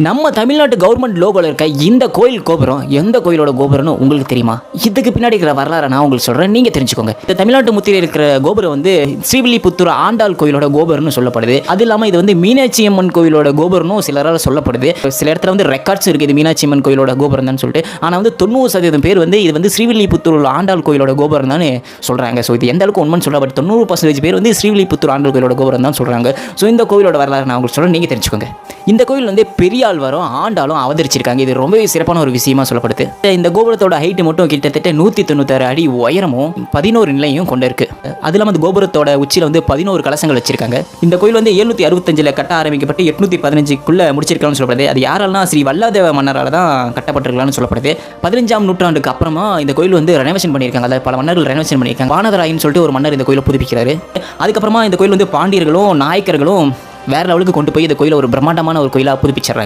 நம்ம தமிழ்நாட்டு கவர்மெண்ட் லோகோல இருக்க இந்த கோயில் கோபுரம் எந்த கோயிலோட கோபுரம்னு உங்களுக்கு தெரியுமா? இதுக்கு பின்னாடி இருக்கிற வரலாறு நான் உங்களுக்கு சொல்றேன், நீங்க தெரிஞ்சுக்கோங்க. இந்த தமிழ்நாட்டு முத்திரை இருக்கிற கோபுரம் வந்து ஸ்ரீவில்லிபுத்தூர் ஆண்டாள் கோயிலோட கோபுரம்னு சொல்லப்படுது. அது இல்லாம இது வந்து மீனாட்சி அம்மன் கோயிலோட கோபுரம்னு சிலரால் சொல்லப்படுது. சில இடத்துல வந்து ரெக்கார்ட்ஸ் இருக்கு இது மீனாட்சி அம்மன் கோயிலோட கோபுரம் தான் சொல்லிட்டு. ஆனா வந்து 90% பேர் வந்து இது வந்து ஸ்ரீவில்லிபுத்தூர் ஆண்டாள் கோயிலோட கோபுரம் தான் சொல்றாங்க. ஸோ இது எந்த அளவுக்கு உண்மைன்னு சொல்ல, பட் 90% பேர் வந்து ஸ்ரீவில்லிபுத்தூர் ஆண்டாள் கோயிலோட கோபுரம் தான் சொல்றாங்க. ஸோ இந்த கோயிலோட வரலாறு நான் உங்களுக்கு சொல்றேன், நீங்க தெரிஞ்சுக்கோங்க. இந்த கோயில் வந்து பெரியாழ்வாரும் ஆண்டாலும் அவதரிச்சிருக்காங்க. இது ரொம்பவே சிறப்பான ஒரு விஷயமா சொல்லப்படுது. இந்த கோபுரத்தோட ஹைட் மட்டும் கிட்டத்தட்ட 196 அடி உயரமும் 11 நிலையும் கொண்டு இருக்கு. அது இல்லாமல் இந்த கோபுரத்தோட உச்சியில் வந்து 11 கலசங்கள் வச்சிருக்காங்க. இந்த கோயில் வந்து 765 கட்ட ஆரம்பிக்கப்பட்டு 815க்குள்ள முடிச்சிருக்கான்னு சொல்லப்படுது. அது யாரால்னா ஸ்ரீ வல்லாதேவ மன்னரால் தான் கட்டப்பட்டிருக்கலாம்னு சொல்லப்படுது. 15ஆம் நூற்றாண்டுக்கு அப்புறமா இந்த கோயில் வந்து ரெனோவேஷன் பண்ணியிருக்காங்க. அதாவது பல மன்னர்கள் ரெனோவேஷன் பண்ணியிருக்காங்க. வானதராயன்னு சொல்லிட்டு ஒரு மன்னர் இந்த கோயிலை புதுப்பிக்கிறாரு. அதுக்கப்புறமா இந்த கோயில் வந்து பாண்டியர்களும் நாயக்கர்களும் வேற லெவலுக்கு கொண்டு போய் இந்த கோயிலை ஒரு பிரம்மாண்டமான ஒரு கோயிலாக புதுப்பிச்சிடுறாங்க.